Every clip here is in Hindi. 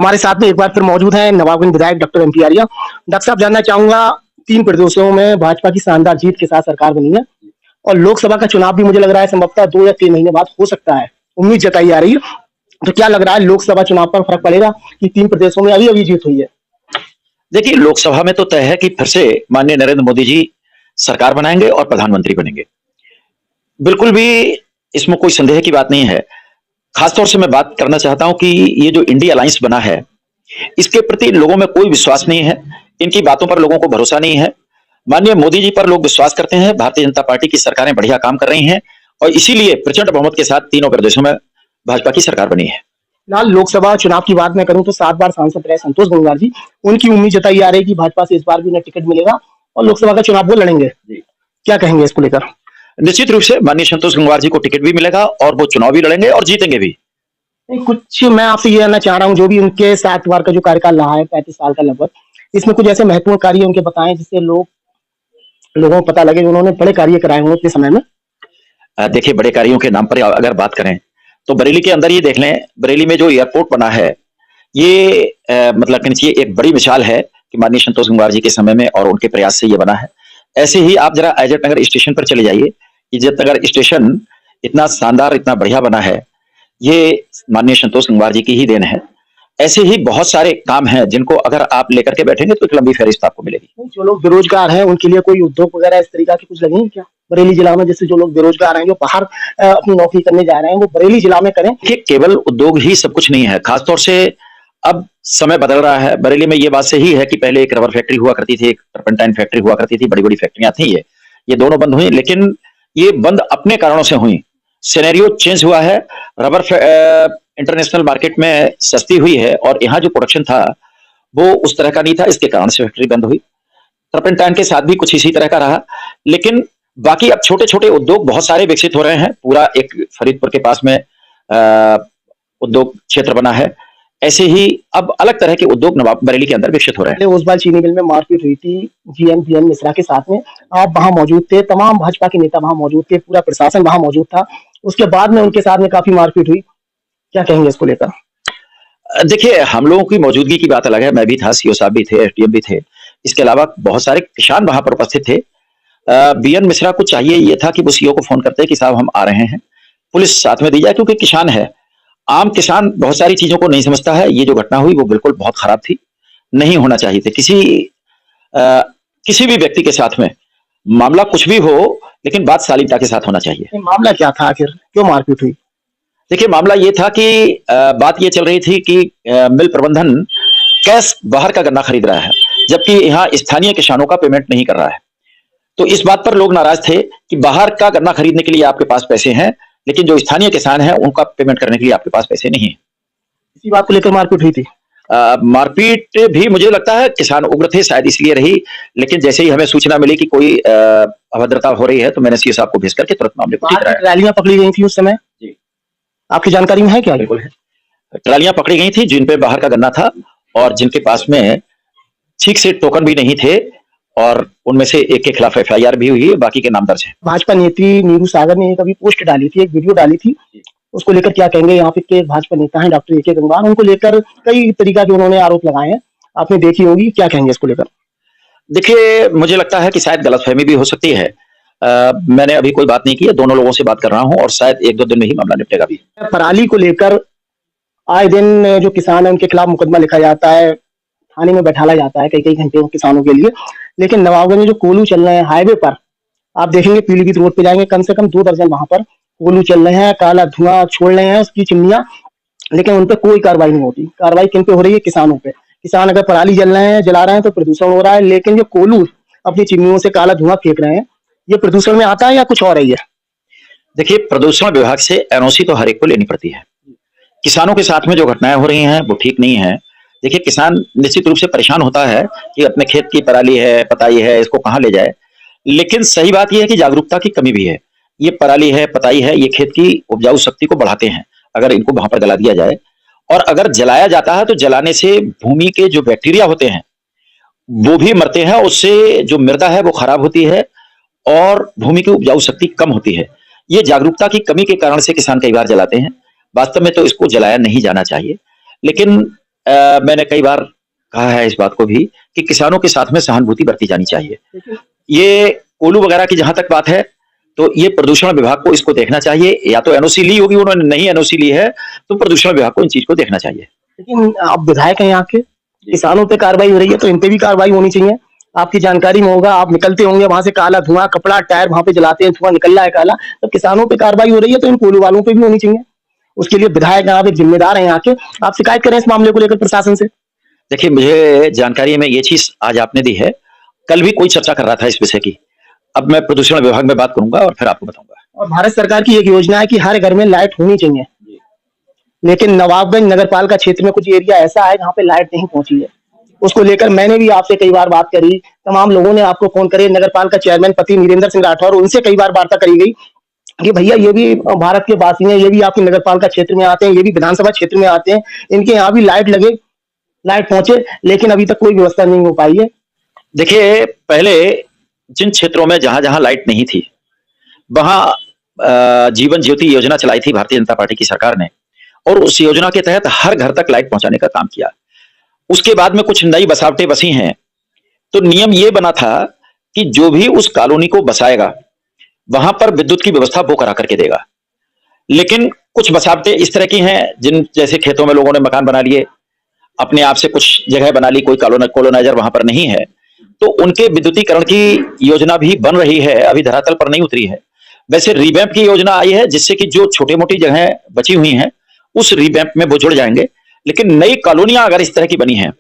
हमारे साथ में एक बार फिर मौजूद हैं नवाबगंज विधायक डॉक्टर एमपी आर्या। डॉक्टर साहब, जानना चाहूंगा, 3 प्रदेशों में भाजपा की शानदार जीत के साथ सरकार बनी है और लोकसभा का चुनाव भी मुझे लग रहा है संभवतः 2 या 3 महीने बाद हो सकता है, उम्मीद जताई जा रही है। तो क्या लग रहा है, लोकसभा चुनाव पर फर्क पड़ेगा कि 3 प्रदेशों में अभी अभी जीत हुई है? देखिए, लोकसभा में तो तय है कि फिर से माननीय नरेंद्र मोदी जी सरकार बनाएंगे और प्रधानमंत्री बनेंगे। बिल्कुल भी इसमें कोई संदेह की बात नहीं है। खासतौर से मैं बात करना चाहता हूं कि ये जो इंडिया अलायंस बना है, इसके प्रति लोगों में कोई विश्वास नहीं है। इनकी बातों पर लोगों को भरोसा नहीं है। माननीय मोदी जी पर लोग विश्वास करते हैं। भारतीय जनता पार्टी की सरकारें बढ़िया काम कर रही हैं और इसीलिए प्रचंड बहुमत के साथ तीनों प्रदेशों में भाजपा की सरकार बनी है। फिलहाल लोकसभा चुनाव की बात मैं करूं तो 7 बार सांसद रहे संतोष गंगवार जी, उनकी उम्मीद जताई जा रही है कि भाजपा से इस बार भी उन्हें टिकट मिलेगा और लोकसभा का चुनाव वो लड़ेंगे। क्या कहेंगे इसको लेकर? निश्चित रूप से माननीय संतोष गंगवार जी को टिकट भी मिलेगा और वो चुनाव भी लड़ेंगे और जीतेंगे भी। कुछ मैं आपसे ये जानना चाह रहा हूँ, जो भी उनके 7 बार का जो कार्यकाल रहा है, 35 साल का लगभग, इसमें कुछ ऐसे महत्वपूर्ण कार्य उनके बताएं जिससे लोगों को पता लगे कि उन्होंने बड़े कार्य कराए हों उतने समय में। देखिए, बड़े कार्यों के नाम पर अगर बात करें तो बरेली के अंदर ये देख लें, बरेली में जो एयरपोर्ट बना है, ये मतलब कहना चाहिए एक बड़ी मिसाल है कि माननीय संतोष गंगवार जी के समय में और उनके प्रयास से ये बना है। ऐसे ही आप जरा अजय नगर स्टेशन पर चले जाइए। इज्जत नगर स्टेशन इतना शानदार, इतना बढ़िया बना है, ये माननीय संतोष गंगवार जी की ही देन है। ऐसे ही बहुत सारे काम हैं जिनको अगर आप लेकर के बैठेंगे तो एक लंबी फहरिस्त आपको मिलेगी। जो लोग बेरोजगार हैं उनके लिए कोई उद्योग वगैरह इस तरीका की कुछ लगे हैं क्या बरेली जिला में? जैसे जो लोग बेरोजगार हैं, जो बाहर अपनी नौकरी करने जा रहे हैं, वो बरेली जिला में करें। देखिए, केवल उद्योग ही सब कुछ नहीं है। खासतौर से अब समय बदल रहा है। बरेली में ये बात सही है कि पहले एक रबर फैक्ट्री हुआ करती थी, एक टर्पेंटाइन फैक्ट्री हुआ करती थी, बड़ी बड़ी फैक्ट्रियां थी। ये दोनों बंद हुई, लेकिन ये बंद अपने कारणों से हुई। सिनेरियो चेंज हुआ है। रबर इंटरनेशनल मार्केट में सस्ती हुई है और यहाँ जो प्रोडक्शन था वो उस तरह का नहीं था, इसके कारण से फैक्ट्री बंद हुई। टर्पेंटाइन के साथ भी कुछ इसी तरह का रहा। लेकिन बाकी अब छोटे छोटे उद्योग बहुत सारे विकसित हो रहे हैं। पूरा एक फरीदपुर के पास में उद्योग क्षेत्र बना है। ऐसे ही अब अलग तरह के उद्योग नवाब बरेली के अंदर विकसित हो रहे हैं। ओसवाल चीनी मिल में मारपीट हुई थी बीएन मिश्रा के साथ में, आप वहां मौजूद थे, तमाम भाजपा के नेता वहां मौजूद थे, पूरा प्रशासन वहां मौजूद था। उसके बाद में उनके साथ में काफी मारपीट हुई, क्या कहेंगे इसको लेकर? देखिए, हम लोगों की मौजूदगी की बात अलग है। मैं भी था, सीओ साहब भी थे, एसडीएम भी थे। इसके अलावा बहुत सारे किसान वहां पर उपस्थित थे। बीएन मिश्रा को चाहिए ये था कि वो सीओ को फोन करते कि साहब हम आ रहे हैं, पुलिस साथ में दी जाए, क्योंकि किसान है। आम किसान बहुत सारी चीजों को नहीं समझता है। ये जो घटना हुई वो बिल्कुल बहुत खराब थी, नहीं होना चाहिए थे। किसी भी व्यक्ति के साथ में मामला कुछ भी हो, लेकिन बात शालीनता के साथ होना चाहिए। मामला क्या था आखिर, क्यों मारपीट हुई? देखिए, मामला ये था कि बात ये चल रही थी कि मिल प्रबंधन कैश बाहर का गन्ना खरीद रहा है, जबकि यहाँ स्थानीय किसानों का पेमेंट नहीं कर रहा है। तो इस बात पर लोग नाराज थे कि बाहर का गन्ना खरीदने के लिए आपके पास पैसे हैं, लेकिन जो स्थानीय किसान हैं उनका पेमेंट करने के लिए आपके पास पैसे नहीं है। इसी बात को लेकर मारपीट हुई थी। मारपीट भी मुझे लगता है किसान उग्र थे, शायद इसलिए रही। लेकिन जैसे ही हमें सूचना मिली कि कोई अभद्रता हो रही है तो मैंने सीओ साहब को भेज करके तुरंत मामले को ठीक कराया। ट्रालियां पकड़ी गई थी उस समय जी, आपकी जानकारी में है क्या? बिल्कुल है, ट्रालियां पकड़ी गई थी जिन पे बाहर का गन्ना था और जिनके पास में ठीक से टोकन भी नहीं थे, और उनमें से एक के खिलाफ एफआईआर भी हुई है, बाकी के नाम दर्ज है। भाजपा नेत्री नीरू सागर ने कभी पोस्ट डाली थी, एक वीडियो डाली थी, उसको लेकर क्या कहेंगे? यहाँ पे के भाजपा नेता हैं डॉक्टर ए.के. गंगवार, उनको लेकर कई तरीका के उन्होंने आरोप लगाए हैं, आपने देखी होगी, क्या कहेंगे इसको लेकर? देखिए, मुझे लगता है कि शायद गलतफहमी भी हो सकती है। मैंने अभी कोई बात नहीं की है, दोनों लोगों से बात कर रहा हूं और शायद 1-2 दिन में ही मामला निपटेगा भी। पराली को लेकर आए दिन जो किसान है उनके खिलाफ मुकदमा लिखा जाता है, थाने में बैठाला जाता है कई कई घंटे किसानों के लिए। लेकिन नवाबगंज में जो कोलू चल रहे हैं हाईवे पर, आप देखेंगे पीलीभीत रोड पे जाएंगे, कम से कम 2 दर्जन वहां पर कोलू चल रहे हैं, काला धुआं छोड़ रहे हैं उसकी चिमनियां, लेकिन उन पर कोई कार्रवाई नहीं होती। कार्रवाई किन पे हो रही है? किसानों पे। किसान अगर पराली जला रहे हैं तो प्रदूषण हो रहा है, लेकिन जो कोलू अपनी चिमनियों से काला धुआं फेंक रहे हैं, ये प्रदूषण में आता है या कुछ और है? देखिए, प्रदूषण विभाग से एनओसी तो हर एक को लेनी पड़ती है। किसानों के साथ में जो घटनाएं हो रही हैं वो ठीक नहीं है। देखिए, किसान निश्चित रूप से परेशान होता है कि अपने खेत की पराली है, पताई है, इसको कहाँ ले जाए। लेकिन सही बात यह है कि जागरूकता की कमी भी है। ये पराली है, पताई है, ये खेत की उपजाऊ शक्ति को बढ़ाते हैं अगर इनको वहां पर जला दिया जाए। और अगर जलाया जाता है तो जलाने से भूमि के जो बैक्टीरिया होते हैं वो भी मरते हैं, उससे जो मृदा है वो खराब होती है और भूमि की उपजाऊ शक्ति कम होती है। ये जागरूकता की कमी के कारण से किसान कई बार जलाते हैं। वास्तव में तो इसको जलाया नहीं जाना चाहिए, लेकिन मैंने कई बार कहा है इस बात को भी कि किसानों के साथ में सहानुभूति बरती जानी चाहिए। ये कोल्हू वगैरह की जहां तक बात है, तो ये प्रदूषण विभाग को इसको देखना चाहिए, या तो एनओसी ली होगी उन्होंने, नहीं एनओसी ली है तो प्रदूषण विभाग को इन चीज को देखना चाहिए। लेकिन आप विधायक हैं यहाँ के, किसानों पे कार्रवाई हो रही है तो इन पे भी कार्रवाई होनी चाहिए। आपकी जानकारी में होगा, आप निकलते होंगे वहां से, काला धुआं, कपड़ा टायर वहां पे जलाते हैं, धुआं निकल रहा है काला, तो किसानों पे कार्रवाई हो रही है तो इन कोल्हू वालों पे भी होनी चाहिए। उसके लिए विधायक आप एक जिम्मेदार हैं यहाँ के, आप शिकायत करें इस मामले को लेकर प्रशासन से। देखिए, मुझे जानकारी में ये चीज आज आपने दी है, कल भी कोई चर्चा कर रहा था इस विषय की। अब मैं प्रदूषण विभाग में बात करूंगा और फिर आपको बताऊंगा। और भारत सरकार की एक योजना है कि हर घर में लाइट होनी चाहिए, लेकिन नवाबगंज नगर पालिका क्षेत्र में कुछ एरिया ऐसा है जहाँ पे लाइट नहीं पहुंची है। उसको लेकर मैंने भी आपसे कई बार बात करी, तमाम लोगों ने आपको फोन करे, नगर पालिका चेयरमैन पति नीरेंद्र सिंह राठौर, उनसे कई बार वार्ता करी गई कि भैया ये भी भारत के वासी हैं, ये भी आपकी नगर पालिका क्षेत्र में आते हैं, ये भी विधानसभा क्षेत्र में आते हैं, इनके यहाँ भी लाइट लगे, लाइट पहुंचे, लेकिन अभी तक कोई व्यवस्था नहीं हो पाई है। देखिए, पहले जिन क्षेत्रों में जहां जहां लाइट नहीं थी वहां जीवन ज्योति योजना चलाई थी भारतीय जनता पार्टी की सरकार ने, और उस योजना के तहत हर घर तक लाइट पहुंचाने का काम किया। उसके बाद में कुछ नई बसावटें बसी हैं, तो नियम ये बना था कि जो भी उस कॉलोनी को बसाएगा वहां पर विद्युत की व्यवस्था वो करा करके देगा। लेकिन कुछ बसावटें इस तरह की हैं, जिन जैसे खेतों में लोगों ने मकान बना लिए, अपने आप से कुछ जगह बना ली, कोई कॉलोनाइजर वहां पर नहीं है, तो उनके विद्युतीकरण की योजना भी बन रही है, अभी धरातल पर नहीं उतरी है। वैसे रिवैम्प की योजना आई है, जिससे कि जो छोटे मोटी जगह बची हुई हैं उस रिवैम्प में वो जुड़ जाएंगे। लेकिन नई कॉलोनियां अगर इस तरह की बनी हैं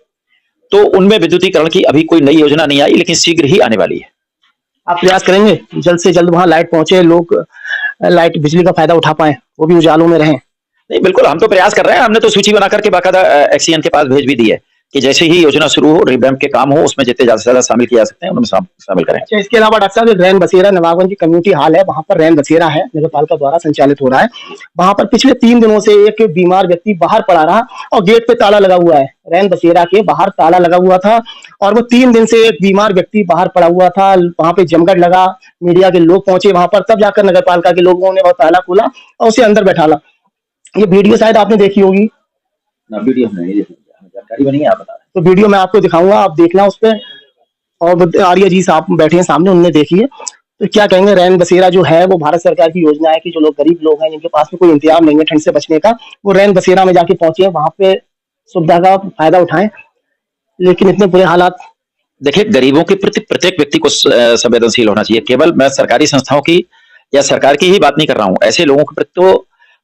तो उनमें विद्युतीकरण की अभी कोई नई योजना नहीं आई, लेकिन शीघ्र ही आने वाली है। आप प्रयास करेंगे जल्द से जल्द वहां लाइट पहुंचे, लोग लाइट बिजली का फायदा उठा पाए, वो भी उजालों में रहें। नहीं, बिल्कुल, हम तो प्रयास कर रहे हैं। हमने तो सूची बना करके बाकायदा एक्सीएन के पास भेज भी दी है कि जैसे ही योजना शुरू हो, रिवैम्प के काम हो, उसमें जितने ज्यादा से ज्यादा शामिल किया जा सकते हैं उनमें शामिल करें। अच्छा, इसके अलावा डॉक्टर साहब, रैन बसेरा नवाबगंज की कम्युनिटी हॉल है, वहां पर रैन बसेरा है, नगर पालिका द्वारा संचालित हो रहा है। वहां पर पिछले 3 दिनों से एक बीमार व्यक्ति बाहर पड़ा रहा और गेट पे ताला लगा हुआ है। रैन बसेरा के बाहर ताला लगा हुआ था और वो 3 दिन से एक बीमार व्यक्ति बाहर पड़ा हुआ था। वहां पे जमघट लगा, मीडिया के लोग पहुंचे वहां पर, तब जाकर नगर पालिका के लोगों ने वो ताला खोला और उसे अंदर बैठाला। ये वीडियो शायद आपने देखी होगी ना? वीडियो नहीं देखी, जानकारी बनी है, आप बता रहे हैं। तो वीडियो मैं आपको दिखाऊंगा, आप देखना उस पर। और आर्या जी साहब बैठे हैं सामने, उनने देखी है। तो क्या कहेंगे, रैन बसेरा जो है वो भारत सरकार की योजना है कि जो लोग गरीब लोग हैं, जिनके पास में कोई इंतजाम नहीं है ठंड से बचने का, वो रैन बसेरा में जाके पहुंचे, वहां पे सुविधा का फायदा उठाएं। लेकिन इतने बुरे हालात। देखिए, गरीबों के प्रति प्रत्येक व्यक्ति को संवेदनशील होना चाहिए। केवल मैं सरकारी संस्थाओं की या सरकार की ही बात नहीं कर रहा हूं, ऐसे लोगों के प्रति तो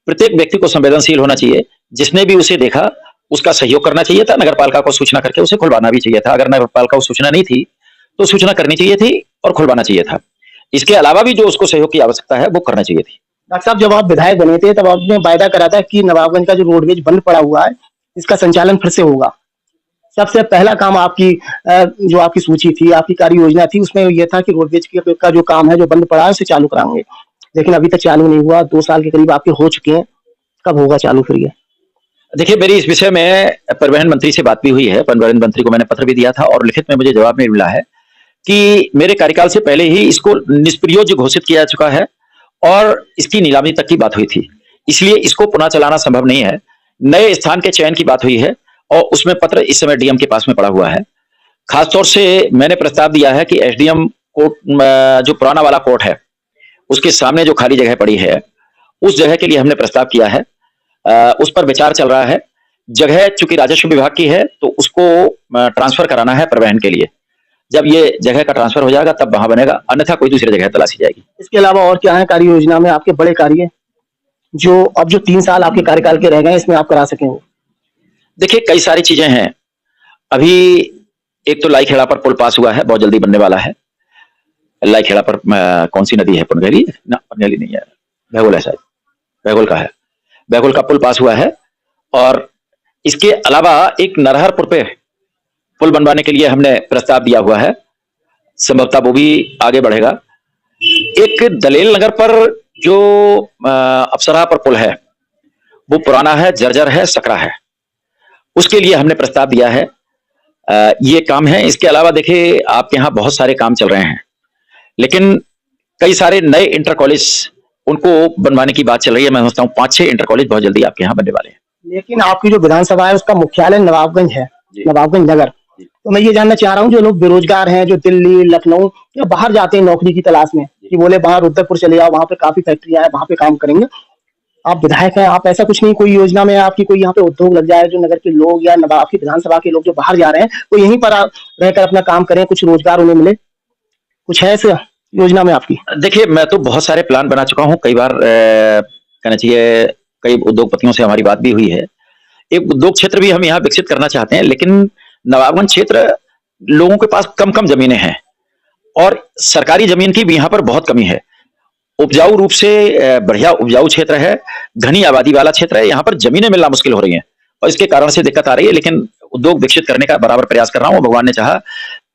प्रत्येक व्यक्ति को संवेदनशील होना चाहिए। जिसने भी उसे देखा उसका सहयोग करना चाहिए था, नगर पालिका को सूचना करके उसे खुलवाना भी चाहिए था। अगर नगर पालिका को सूचना नहीं थी तो सूचना करनी चाहिए थी और खुलवाना चाहिए था। इसके अलावा भी जो उसको सहयोग की आवश्यकता है वो करना चाहिए थी। डॉक्टर साहब, जब आप विधायक बने थे तब आपने वायदा करा था कि नवाबगंज का जो रोडवेज बंद पड़ा हुआ है, इसका संचालन फिर से होगा। सबसे पहला काम आपकी जो आपकी सूची थी, आपकी कार्य योजना थी, उसमें यह था कि रोडवेज का जो काम है जो बंद पड़ा है उसे चालू कराएंगे, लेकिन अभी तक चालू नहीं हुआ। 2 साल के करीब आपके हो चुके हैं, कब होगा चालू फिर ये? देखिए, मेरी इस विषय में परिवहन मंत्री से बात भी हुई है, परिवहन मंत्री को मैंने पत्र भी दिया था और लिखित में मुझे जवाब में मिला है कि मेरे कार्यकाल से पहले ही इसको निष्प्रयोज्य घोषित किया जा चुका है और इसकी नीलामी तक की बात हुई थी, इसलिए इसको पुनः चलाना संभव नहीं है। नए स्थान के चयन की बात हुई है और उसमें पत्र इस समय डीएम के पास में पड़ा हुआ है। खासतौर से मैंने प्रस्ताव दिया है कि एसडीएम कोर्ट, जो पुराना वाला कोर्ट है, उसके सामने जो खाली जगह पड़ी है, उस जगह के लिए हमने प्रस्ताव किया है। उस पर विचार चल रहा है। जगह चूंकि राजस्व विभाग की है तो उसको ट्रांसफर कराना है परिवहन के लिए। जब ये जगह का ट्रांसफर हो जाएगा तब वहां बनेगा, अन्यथा कोई दूसरी जगह तलाशी जाएगी। इसके अलावा और क्या है कार्य योजना में आपके बड़े कार्य जो अब जो 3 साल आपके कार्यकाल के रह गए इसमें आप करा सकेंगे? देखिए, कई सारी चीजें हैं। अभी एक तो लाईखेड़ा पर पुल पास हुआ है, बहुत जल्दी बनने वाला है। लाईखेड़ा पर कौन सी नदी है? पनगली ना, पनगली नहीं है, भैगुल है शायद, भैगुल का है। भैगुल का पुल पास हुआ है और इसके अलावा एक नरहरपुर पे पुल बनवाने के लिए हमने प्रस्ताव दिया हुआ है, संभवतः वो भी आगे बढ़ेगा। एक दलेल नगर पर जो अप्सरा पर पुल है वो पुराना है, जर्जर है, सकरा है, उसके लिए हमने प्रस्ताव दिया है। ये काम है। इसके अलावा देखिए, आपके यहाँ बहुत सारे काम चल रहे हैं, लेकिन कई सारे नए इंटर कॉलेज उनको बनवाने की बात चल रही है। मैं समझता हूँ 5-6 इंटर कॉलेज बहुत जल्दी आपके यहाँ बनने वाले हैं। लेकिन आपकी जो विधानसभा है उसका मुख्यालय नवाबगंज है, जी नवाबगंज नगर। जी तो मैं ये जानना चाह रहा हूँ, जो लोग बेरोजगार हैं, जो दिल्ली, लखनऊ या बाहर जाते हैं नौकरी की तलाश में, जी। कि बोले बाहर रुद्रपुर चले जाओ, वहां पे काफी फैक्ट्रियां हैं, वहां पे काम करेंगे। आप विधायक हैं, आप ऐसा कुछ नहीं, कोई योजना में आपकी कोई यहाँ पे उद्योग लग जाए, जो नगर के लोग या आपकी विधानसभा के लोग जो बाहर जा रहे हैं, वो यहीं पर रहकर अपना काम करें, कुछ रोजगार उन्हें मिले, कुछ है ऐसे योजना में आपकी? देखिए, मैं तो बहुत सारे प्लान बना चुका हूँ। कई बार कहना चाहिए कई उद्योगपतियों से हमारी बात भी हुई है। एक उद्योग क्षेत्र भी हम यहाँ विकसित करना चाहते हैं, लेकिन नवाबगंज क्षेत्र लोगों के पास कम-कम ज़मीनें हैं और सरकारी ज़मीन की भी यहाँ पर बहुत कमी है। उपजाऊ रूप से बढ़िया उपजाऊ क्षेत्र है, घनी आबादी वाला क्षेत्र है, यहाँ पर ज़मीनें मिलना मुश्किल हो रही हैं और इसके कारण से दिक्कत आ रही है, लेकिन उद्योग विकसित करने का बराबर प्रयास कर रहा हूँ। भगवान ने चाहा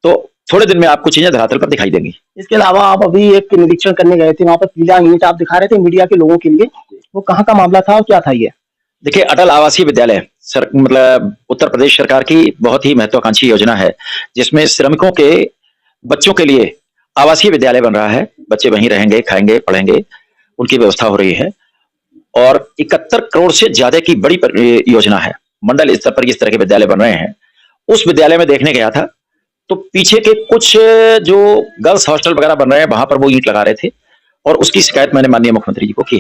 तो थोड़े दिन में आपको चीज़ें धरातल पर दिखाई देंगी। इसके अलावा आप अभी एक निरीक्षण करने गए थे, वहां पर पीला ईंट आप दिखा रहे थे मीडिया के लोगों के लिए, वो कहाँ का मामला था और क्या था ये? देखिए, अटल आवासीय विद्यालय मतलब उत्तर प्रदेश सरकार की बहुत ही महत्वाकांक्षी योजना है, जिसमें श्रमिकों के बच्चों के लिए आवासीय विद्यालय बन रहा है। बच्चे वहीं रहेंगे, खाएंगे, पढ़ेंगे, उनकी व्यवस्था हो रही है और 71 करोड़ से ज्यादा की बड़ी योजना है। मंडल स्तर पर इस तरह के विद्यालय बन रहे हैं। उस विद्यालय में देखने गया था, तो पीछे के कुछ जो गर्ल्स हॉस्टल वगैरह बन रहे हैं, वहां पर वो ईंट लगा रहे थे और उसकी शिकायत मैंने माननीय मुख्यमंत्री जी को की।